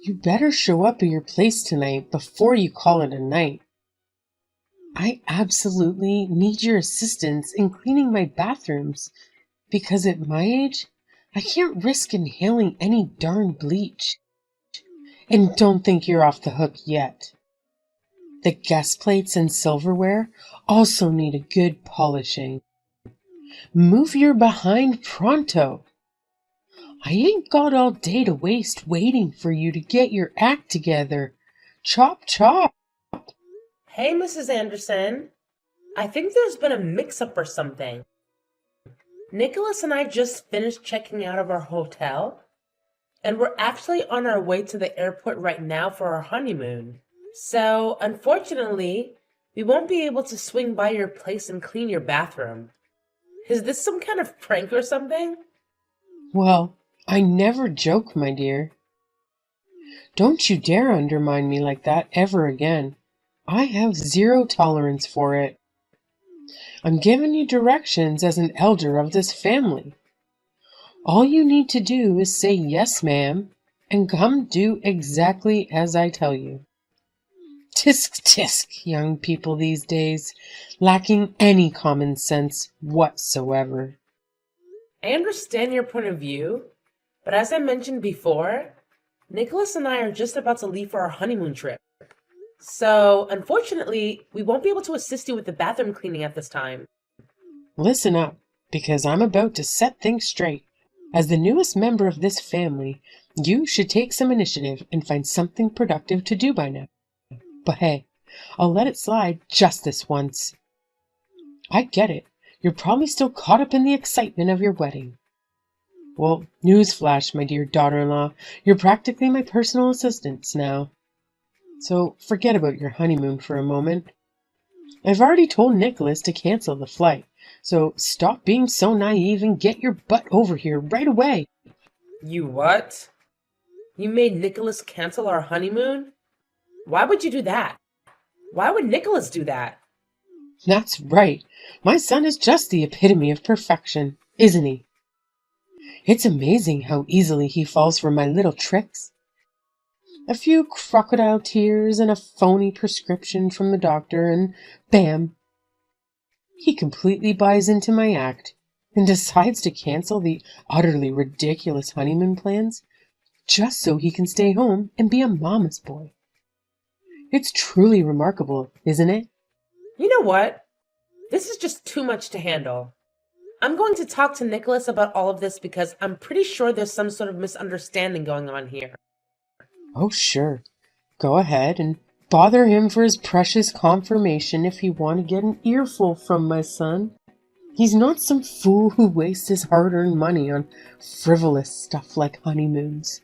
You better show up at your place tonight before you call it a night. I absolutely need your assistance in cleaning my bathrooms because at my age, I can't risk inhaling any darn bleach. And don't think you're off the hook yet. The guest plates and silverware also need a good polishing. Move your behind pronto. I ain't got all day to waste waiting for you to get your act together. Chop, chop. Hey, Mrs. Anderson. I think there's been a mix-up or something. Nicholas and I just finished checking out of our hotel, and we're actually on our way to the airport right now for our honeymoon. So, unfortunately, we won't be able to swing by your place and clean your bathroom. Is this some kind of prank or something? Well, I never joke, my dear. Don't you dare undermine me like that ever again. I have zero tolerance for it. I'm giving you directions as an elder of this family. All you need to do is say yes, ma'am, and come do exactly as I tell you. Tisk tisk, young people these days, lacking any common sense whatsoever. I understand your point of view, but as I mentioned before, Nicholas and I are just about to leave for our honeymoon trip. So, unfortunately, we won't be able to assist you with the bathroom cleaning at this time. Listen up, because I'm about to set things straight. As the newest member of this family, you should take some initiative and find something productive to do by now. But hey, I'll let it slide just this once. I get it. You're probably still caught up in the excitement of your wedding. Well, newsflash, my dear daughter-in-law, you're practically my personal assistant now. So forget about your honeymoon for a moment. I've already told Nicholas to cancel the flight, so stop being so naive and get your butt over here right away. You what? You made Nicholas cancel our honeymoon? Why would you do that? Why would Nicholas do that? That's right. My son is just the epitome of perfection, isn't he? It's amazing how easily he falls for my little tricks. A few crocodile tears and a phony prescription from the doctor, and bam! He completely buys into my act and decides to cancel the utterly ridiculous honeymoon plans just so he can stay home and be a mama's boy. It's truly remarkable, isn't it? You know what? This is just too much to handle. I'm going to talk to Nicholas about all of this because I'm pretty sure there's some sort of misunderstanding going on here. Oh, sure. Go ahead and bother him for his precious confirmation if you want to get an earful from my son. He's not some fool who wastes his hard-earned money on frivolous stuff like honeymoons.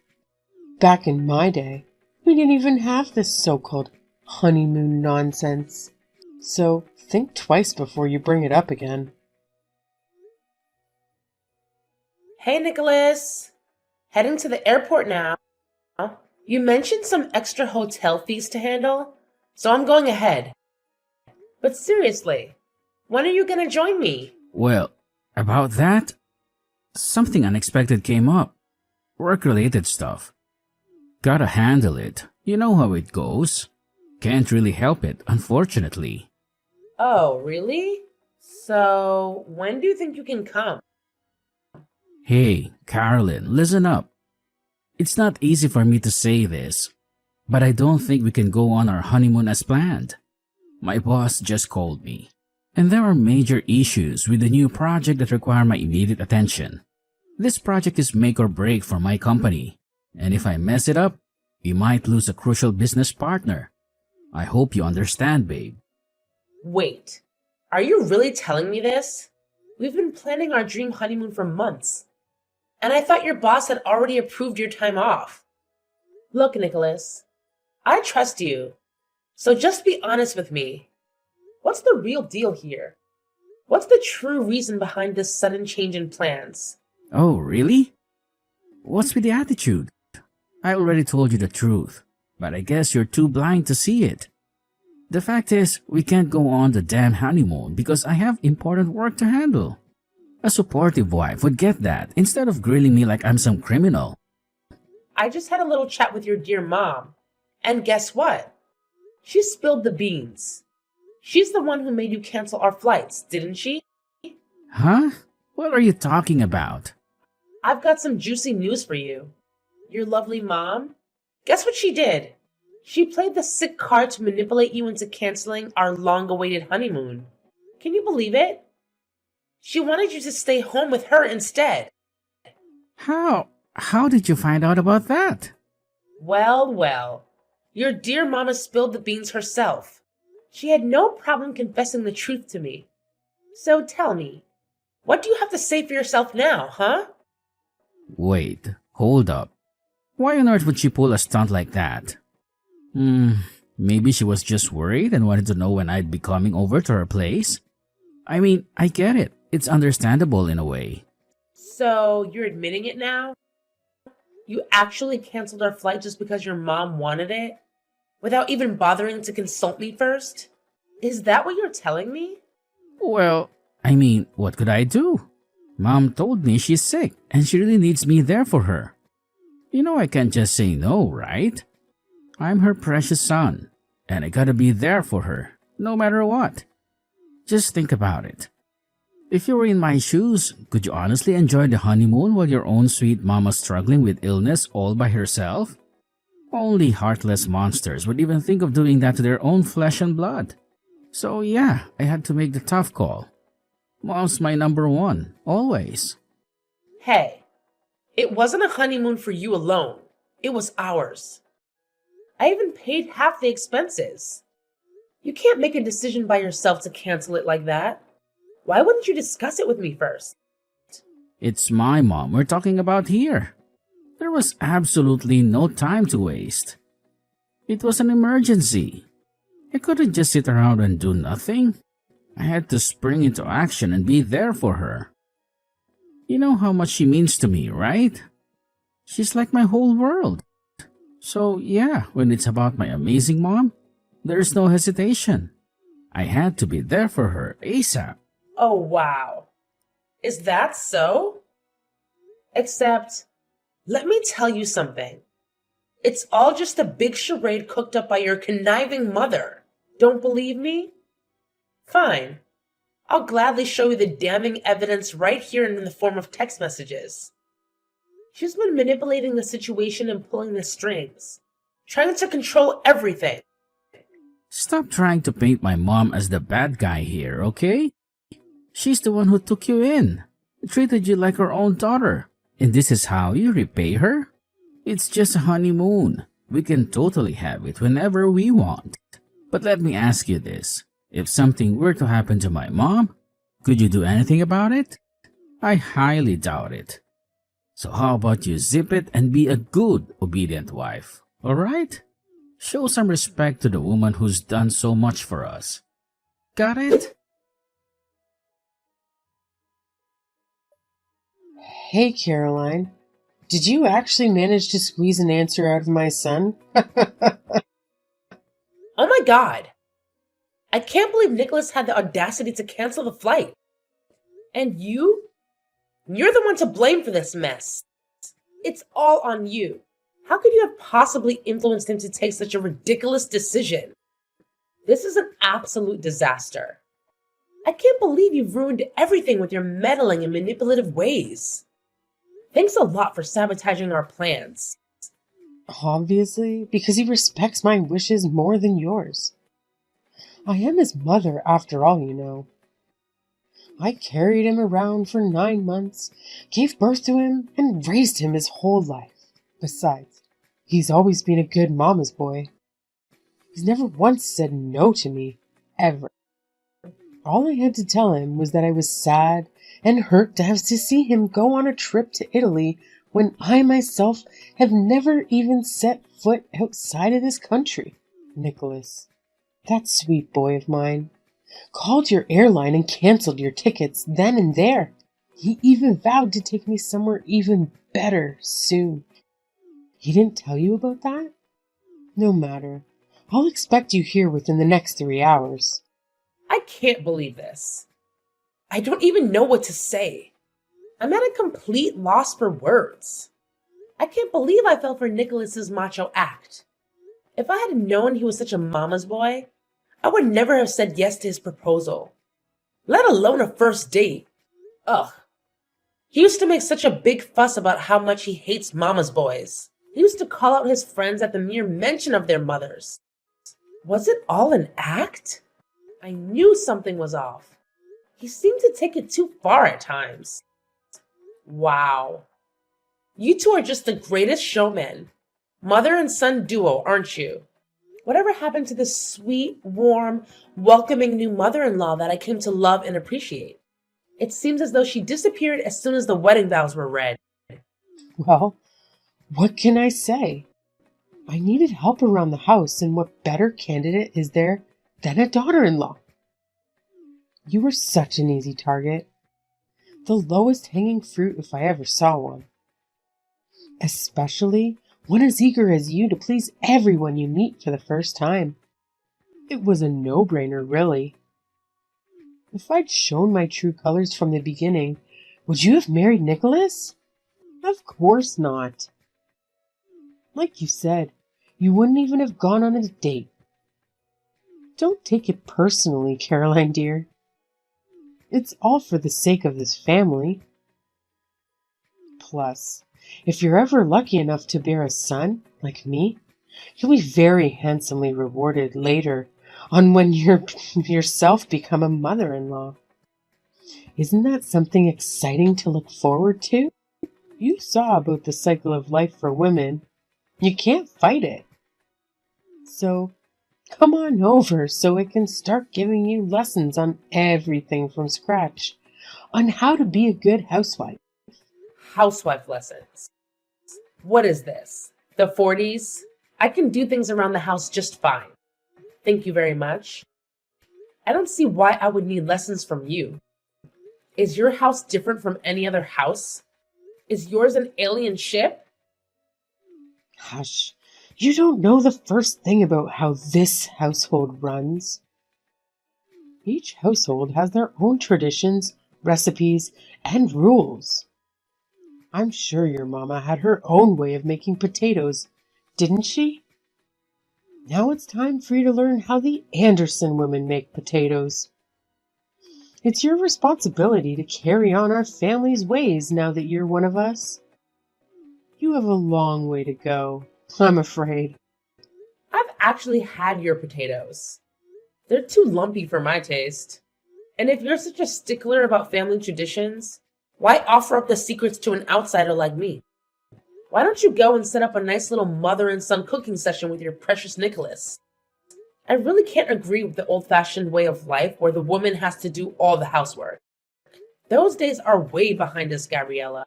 Back in my day, we didn't even have this so-called honeymoon nonsense. So think twice before you bring it up again. Hey, Nicholas. Heading to the airport now. You mentioned some extra hotel fees to handle, so I'm going ahead. But seriously, when are you going to join me? Well, about that, something unexpected came up. Work-related stuff. Gotta handle it. You know how it goes. Can't really help it, unfortunately. Oh, really? So, when do you think you can come? Hey, Carolyn, listen up. It's not easy for me to say this, but I don't think we can go on our honeymoon as planned. My boss just called me, and there are major issues with the new project that require my immediate attention. This project is make or break for my company, and if I mess it up, we might lose a crucial business partner. I hope you understand, babe. Wait, are you really telling me this? We've been planning our dream honeymoon for months. And I thought your boss had already approved your time off. Look, Nicholas, I trust you. So just be honest with me. What's the real deal here? What's the true reason behind this sudden change in plans? Oh, really? What's with the attitude? I already told you the truth, but I guess you're too blind to see it. The fact is, we can't go on the damn honeymoon because I have important work to handle. A supportive wife would get that instead of grilling me like I'm some criminal. I just had a little chat with your dear mom. And guess what? She spilled the beans. She's the one who made you cancel our flights, didn't she? Huh? What are you talking about? I've got some juicy news for you. Your lovely mom? Guess what she did? She played the sick card to manipulate you into canceling our long-awaited honeymoon. Can you believe it? She wanted you to stay home with her instead. How? How did you find out about that? Well, well. Your dear mama spilled the beans herself. She had no problem confessing the truth to me. So tell me, what do you have to say for yourself now, huh? Wait, hold up. Why on earth would she pull a stunt like that? Maybe she was just worried and wanted to know when I'd be coming over to her place. I mean, I get it. It's understandable in a way. So you're admitting it now? You actually canceled our flight just because your mom wanted it? Without even bothering to consult me first? Is that what you're telling me? Well, I mean, what could I do? Mom told me she's sick and she really needs me there for her. You know I can't just say no, right? I'm her precious son, and I gotta be there for her, no matter what. Just think about it. If you were in my shoes, could you honestly enjoy the honeymoon while your own sweet mama's struggling with illness all by herself? Only heartless monsters would even think of doing that to their own flesh and blood. So yeah, I had to make the tough call. Mom's my number one, always. Hey, it wasn't a honeymoon for you alone. It was ours. I even paid half the expenses. You can't make a decision by yourself to cancel it like that. Why wouldn't you discuss it with me first? It's my mom we're talking about here. There was absolutely no time to waste. It was an emergency. I couldn't just sit around and do nothing. I had to spring into action and be there for her. You know how much she means to me, right? She's like my whole world. So yeah, when it's about my amazing mom, there's no hesitation. I had to be there for her ASAP. Oh, wow. Is that so? Except, let me tell you something. It's all just a big charade cooked up by your conniving mother. Don't believe me? Fine. I'll gladly show you the damning evidence right here in the form of text messages. She's been manipulating the situation and pulling the strings, trying to control everything. Stop trying to paint my mom as the bad guy here, okay? She's the one who took you in, treated you like her own daughter, and this is how you repay her? It's just a honeymoon. We can totally have it whenever we want. But let me ask you this. If something were to happen to my mom, could you do anything about it? I highly doubt it. So how about you zip it and be a good, obedient wife, alright? Show some respect to the woman who's done so much for us. Got it? Hey, Caroline. Did you actually manage to squeeze an answer out of my son? Oh my god! I can't believe Nicholas had the audacity to cancel the flight. And you? You're the one to blame for this mess. It's all on you. How could you have possibly influenced him to take such a ridiculous decision? This is an absolute disaster. I can't believe you've ruined everything with your meddling and manipulative ways. Thanks a lot for sabotaging our plans. Obviously, because he respects my wishes more than yours. I am his mother, after all, you know. I carried him around for 9 months, gave birth to him, and raised him his whole life. Besides, he's always been a good mama's boy. He's never once said no to me, ever. All I had to tell him was that I was sad and hurt to have to see him go on a trip to Italy when I myself have never even set foot outside of this country. Nicholas, that sweet boy of mine, called your airline and canceled your tickets then and there. He even vowed to take me somewhere even better soon. He didn't tell you about that? No matter. I'll expect you here within the next 3 hours. I can't believe this. I don't even know what to say. I'm at a complete loss for words. I can't believe I fell for Nicholas's macho act. If I had known he was such a mama's boy, I would never have said yes to his proposal, let alone a first date. Ugh. He used to make such a big fuss about how much he hates mama's boys. He used to call out his friends at the mere mention of their mothers. Was it all an act? I knew something was off. He seemed to take it too far at times. Wow. You two are just the greatest showmen. Mother and son duo, aren't you? Whatever happened to the sweet, warm, welcoming new mother-in-law that I came to love and appreciate? It seems as though she disappeared as soon as the wedding vows were read. Well, what can I say? I needed help around the house, and what better candidate is there than a daughter-in-law? You were such an easy target. The lowest hanging fruit if I ever saw one. Especially one as eager as you to please everyone you meet for the first time. It was a no-brainer, really. If I'd shown my true colors from the beginning, would you have married Nicholas? Of course not. Like you said, you wouldn't even have gone on a date. Don't take it personally, Caroline dear. It's all for the sake of this family. Plus, if you're ever lucky enough to bear a son, like me, you'll be very handsomely rewarded later on when you yourself become a mother-in-law. Isn't that something exciting to look forward to? You saw about the cycle of life for women. You can't fight it. So, come on over so I can start giving you lessons on everything from scratch, on how to be a good housewife. Housewife lessons. What is this? The 40s? I can do things around the house just fine. Thank you very much. I don't see why I would need lessons from you. Is your house different from any other house? Is yours an alien ship? Hush, you don't know the first thing about how this household runs. Each household has their own traditions, recipes, and rules. I'm sure your mama had her own way of making potatoes, didn't she? Now it's time for you to learn how the Anderson women make potatoes. It's your responsibility to carry on our family's ways now that you're one of us. You have a long way to go, I'm afraid. I've actually had your potatoes. They're too lumpy for my taste. And if you're such a stickler about family traditions, why offer up the secrets to an outsider like me? Why don't you go and set up a nice little mother and son cooking session with your precious Nicholas? I really can't agree with the old-fashioned way of life where the woman has to do all the housework. Those days are way behind us, Gabriella.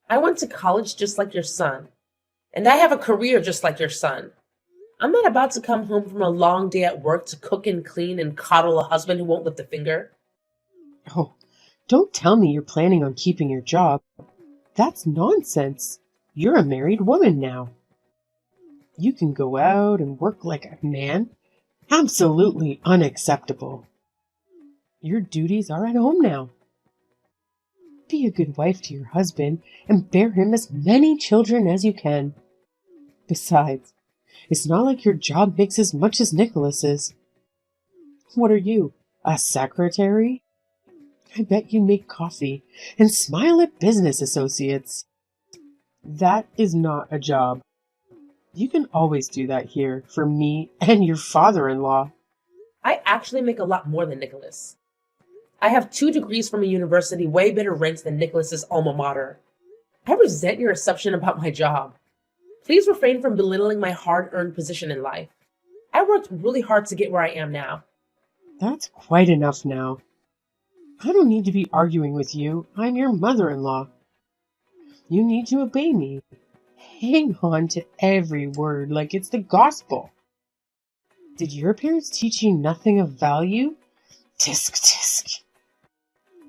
I went to college just like your son, and I have a career just like your son. I'm not about to come home from a long day at work to cook and clean and coddle a husband who won't lift a finger. Oh, don't tell me you're planning on keeping your job. That's nonsense. You're a married woman now. You can go out and work like a man. Absolutely unacceptable. Your duties are at home now. Be a good wife to your husband and bear him as many children as you can. Besides, it's not like your job makes as much as Nicholas's. What are you, a secretary? I bet you make coffee and smile at business associates. That is not a job. You can always do that here for me and your father-in-law. I actually make a lot more than Nicholas. I have 2 degrees from a university way better ranked than Nicholas's alma mater. I resent your assumption about my job. Please refrain from belittling my hard-earned position in life. I worked really hard to get where I am now. That's quite enough now. I don't need to be arguing with you. I'm your mother-in-law. You need to obey me. Hang on to every word like it's the gospel. Did your parents teach you nothing of value? Tisk, tisk.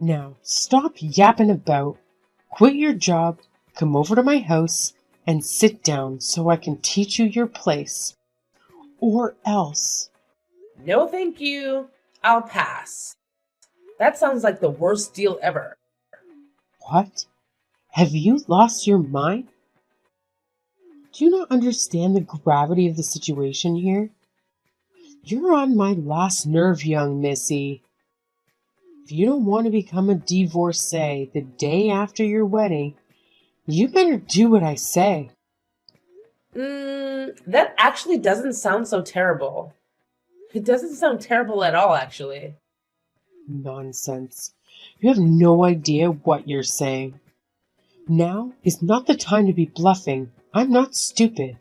Now, stop yapping about. Quit your job, come over to my house, and sit down so I can teach you your place. Or else. No, thank you. I'll pass. That sounds like the worst deal ever. What? Have you lost your mind? Do you not understand the gravity of the situation here? You're on my last nerve, young missy. If you don't want to become a divorcee the day after your wedding, you better do what I say. That actually doesn't sound so terrible. It doesn't sound terrible at all, actually. Nonsense. You have no idea what you're saying. Now is not the time to be bluffing. I'm not stupid.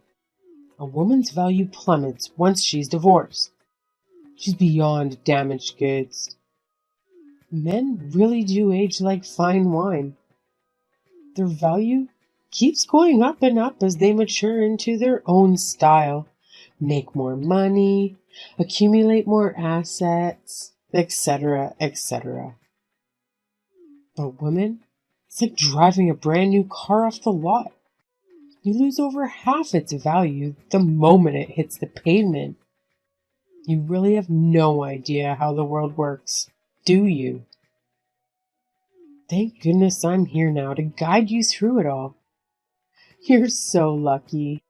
A woman's value plummets once she's divorced. She's beyond damaged goods. Men really do age like fine wine. Their value keeps going up and up as they mature into their own style, make more money, accumulate more assets, etc., etc. But women, it's like driving a brand new car off the lot. You lose over half its value the moment it hits the pavement. You really have no idea how the world works, do you? Thank goodness I'm here now to guide you through it all. You're so lucky.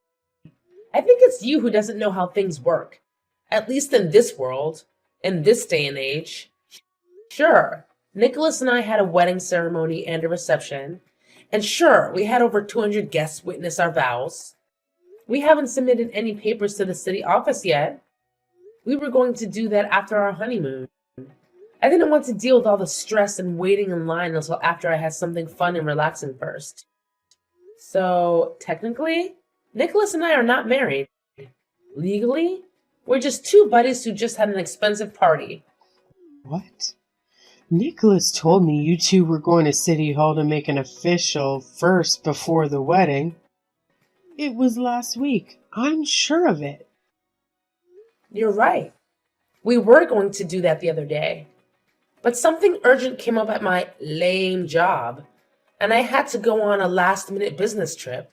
I think it's you who doesn't know how things work. At least in this world, in this day and age. Sure, Nicholas and I had a wedding ceremony and a reception. And sure, we had over 200 guests witness our vows. We haven't submitted any papers to the city office yet. We were going to do that after our honeymoon. I didn't want to deal with all the stress and waiting in line until after I had something fun and relaxing first. So, technically, Nicholas and I are not married. Legally, we're just two buddies who just had an expensive party. What? Nicholas told me you two were going to City Hall to make an official first before the wedding. It was last week. I'm sure of it. You're right. We were going to do that the other day. But something urgent came up at my lame job, and I had to go on a last-minute business trip.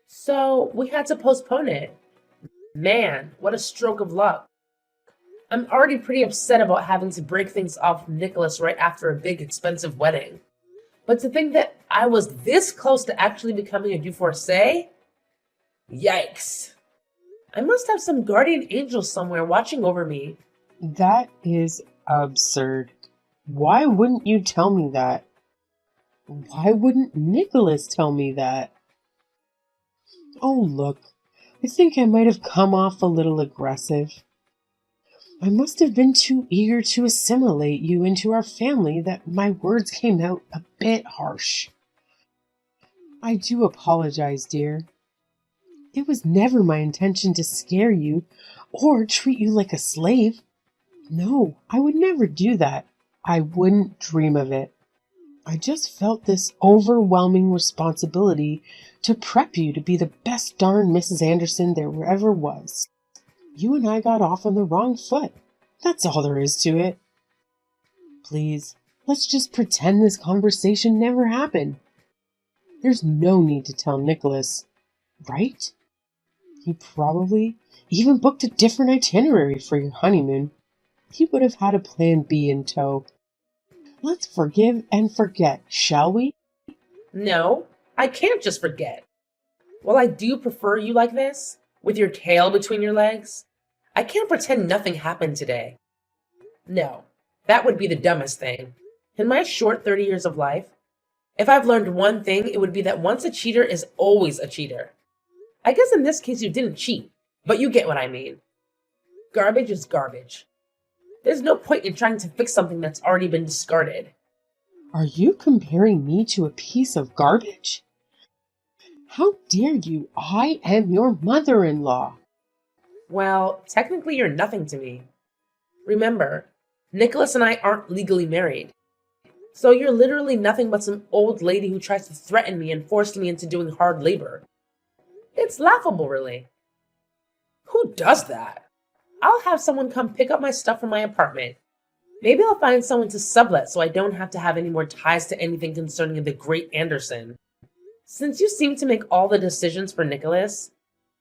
So we had to postpone it. Man, what a stroke of luck. I'm already pretty upset about having to break things off with Nicholas right after a big, expensive wedding. But to think that I was this close to actually becoming a divorcee? Yikes. I must have some guardian angel somewhere watching over me. That is absurd. Why wouldn't you tell me that? Why wouldn't Nicholas tell me that? Oh, look, I think I might have come off a little aggressive. I must have been too eager to assimilate you into our family that my words came out a bit harsh. I do apologize, dear. It was never my intention to scare you or treat you like a slave. No, I would never do that. I wouldn't dream of it. I just felt this overwhelming responsibility to prep you to be the best darn Mrs. Anderson there ever was. You and I got off on the wrong foot. That's all there is to it. Please, let's just pretend this conversation never happened. There's no need to tell Nicholas, right? He probably even booked a different itinerary for your honeymoon. He would have had a plan B in tow. Let's forgive and forget, shall we? No, I can't just forget. While I do prefer you like this, with your tail between your legs, I can't pretend nothing happened today. No, that would be the dumbest thing. In my short 30 years of life, if I've learned one thing, it would be that once a cheater is always a cheater. I guess in this case you didn't cheat, but you get what I mean. Garbage is garbage. There's no point in trying to fix something that's already been discarded. Are you comparing me to a piece of garbage? How dare you? I am your mother-in-law. Well, technically you're nothing to me. Remember, Nicholas and I aren't legally married. So you're literally nothing but some old lady who tries to threaten me and force me into doing hard labor. It's laughable, really. Who does that? I'll have someone come pick up my stuff from my apartment. Maybe I'll find someone to sublet so I don't have to have any more ties to anything concerning the great Anderson. Since you seem to make all the decisions for Nicholas,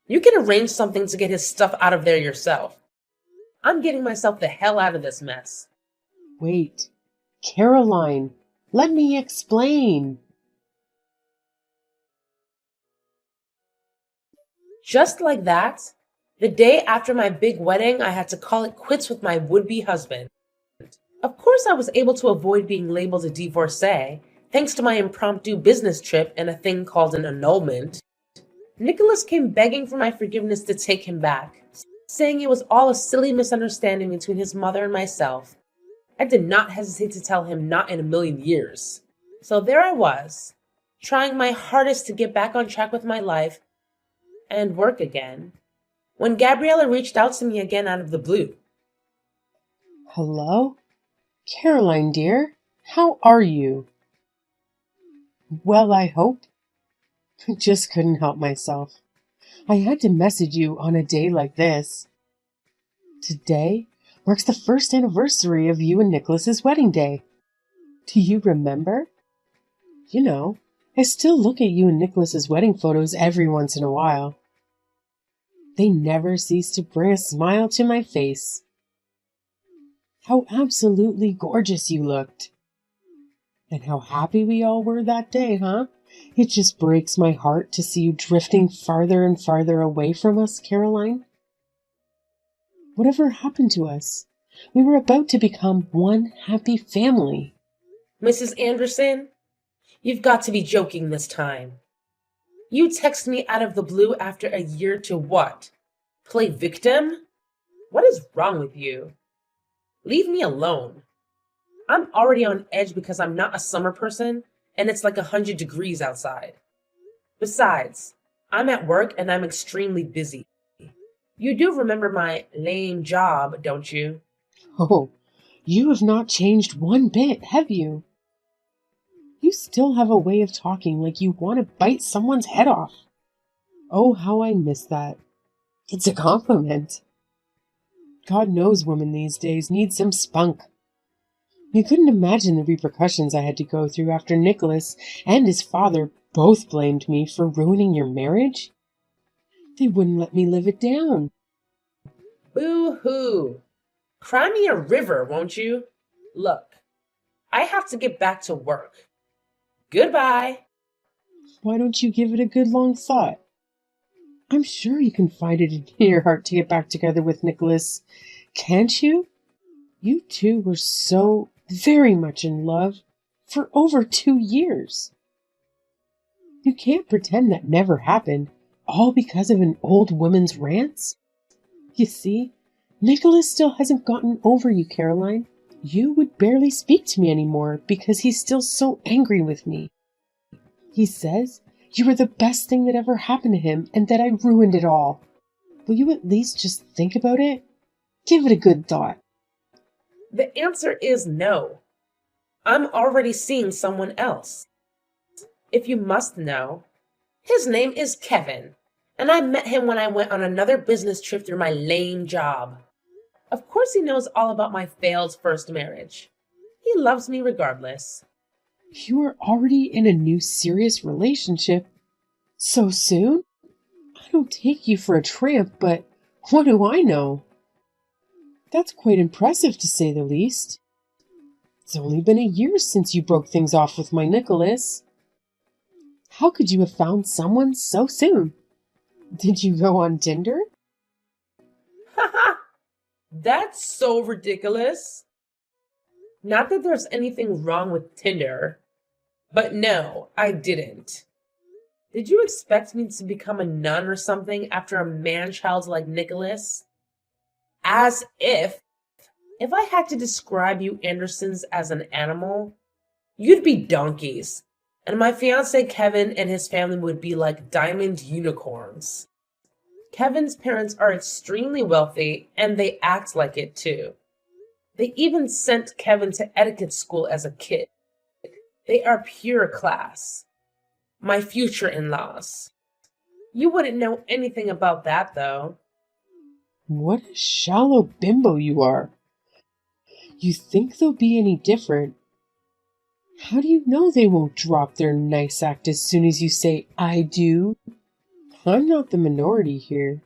you can arrange something to get his stuff out of there yourself. I'm getting myself the hell out of this mess. Wait, Caroline, let me explain. Just like that, the day after my big wedding, I had to call it quits with my would-be husband. Of course, I was able to avoid being labeled a divorcee, thanks to my impromptu business trip and a thing called an annulment. Nicholas came begging for my forgiveness to take him back, saying it was all a silly misunderstanding between his mother and myself. I did not hesitate to tell him not in a million years. So there I was, trying my hardest to get back on track with my life and work again, when Gabriella reached out to me again out of the blue. Hello? Caroline, dear, how are you? Well, I hope. I just couldn't help myself. I had to message you on a day like this. Today marks the first anniversary of you and Nicholas's wedding day. Do you remember? You know, I still look at you and Nicholas's wedding photos every once in a while. They never cease to bring a smile to my face. How absolutely gorgeous you looked. And how happy we all were that day, huh? It just breaks my heart to see you drifting farther and farther away from us, Caroline. Whatever happened to us? We were about to become one happy family. Mrs. Anderson, you've got to be joking this time. You text me out of the blue after a year to what? Play victim? What is wrong with you? Leave me alone. I'm already on edge because I'm not a summer person and it's like 100 degrees outside. Besides, I'm at work and I'm extremely busy. You do remember my lame job, don't you? Oh, you have not changed one bit, have you? You still have a way of talking like you want to bite someone's head off. Oh, how I miss that. It's a compliment. God knows women these days need some spunk. You couldn't imagine the repercussions I had to go through after Nicholas and his father both blamed me for ruining your marriage. They wouldn't let me live it down. Boo-hoo. Cry me a river, won't you? Look, I have to get back to work. Goodbye. Why don't you give it a good long thought? I'm sure you can find it in your heart to get back together with Nicholas. Can't you? You two were so very much in love for over 2 years. You can't pretend that never happened, all because of an old woman's rants. You see, Nicholas still hasn't gotten over you, Caroline. You would barely speak to me anymore because he's still so angry with me. He says you were the best thing that ever happened to him and that I ruined it all. Will you at least just think about it? Give it a good thought. The answer is no. I'm already seeing someone else. If you must know, his name is Kevin, and I met him when I went on another business trip through my lame job. Of course he knows all about my failed first marriage. He loves me regardless. You are already in a new serious relationship? So soon? I don't take you for a tramp, but what do I know? That's quite impressive, to say the least. It's only been a year since you broke things off with my Nicholas. How could you have found someone so soon? Did you go on Tinder? Haha! That's so ridiculous. Not that there's anything wrong with Tinder, but no, I didn't. Did you expect me to become a nun or something after a man-child like Nicholas? As if I had to describe you Andersons as an animal, you'd be donkeys, and my fiance Kevin and his family would be like diamond unicorns. Kevin's parents are extremely wealthy, and they act like it too. They even sent Kevin to etiquette school as a kid. They are pure class. My future in-laws. You wouldn't know anything about that, though. What a shallow bimbo you are. You think they'll be any different? How do you know they won't drop their nice act as soon as you say, I do? I'm not the minority here.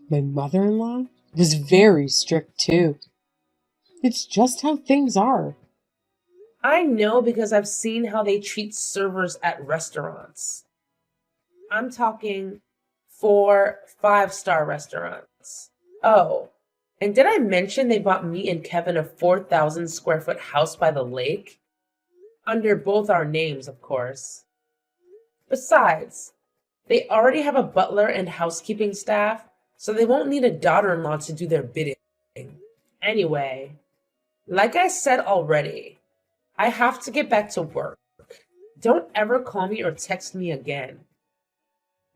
My mother-in-law was very strict, too. It's just how things are. I know because I've seen how they treat servers at restaurants. I'm talking 4 5-star restaurants. Oh, and did I mention they bought me and Kevin a 4,000 square foot house by the lake? Under both our names, of course. Besides, they already have a butler and housekeeping staff, so they won't need a daughter-in-law to do their bidding. Anyway, like I said already, I have to get back to work. Don't ever call me or text me again.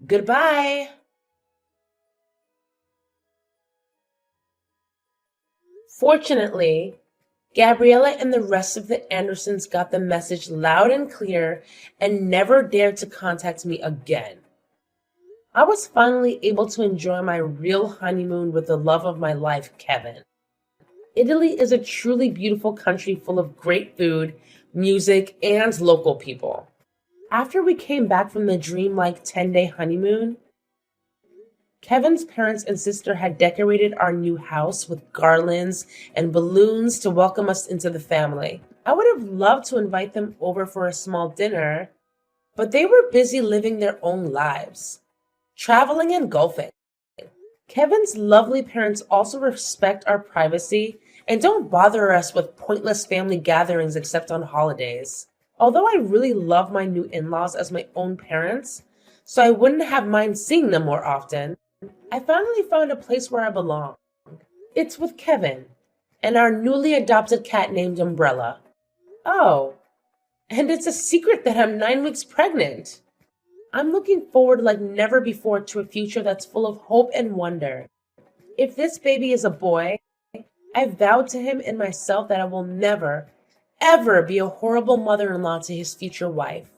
Goodbye. Fortunately, Gabriella and the rest of the Andersons got the message loud and clear and never dared to contact me again. I was finally able to enjoy my real honeymoon with the love of my life, Kevin. Italy is a truly beautiful country full of great food, music, and local people. After we came back from the dreamlike 10-day honeymoon, Kevin's parents and sister had decorated our new house with garlands and balloons to welcome us into the family. I would have loved to invite them over for a small dinner, but they were busy living their own lives, traveling and golfing. Kevin's lovely parents also respect our privacy and don't bother us with pointless family gatherings except on holidays. Although I really love my new in-laws as my own parents, so I wouldn't have mind seeing them more often, I finally found a place where I belong. It's with Kevin and our newly adopted cat named Umbrella. Oh, and it's a secret that I'm 9 weeks pregnant. I'm looking forward like never before to a future that's full of hope and wonder. If this baby is a boy, I've vowed to him and myself that I will never, ever be a horrible mother-in-law to his future wife.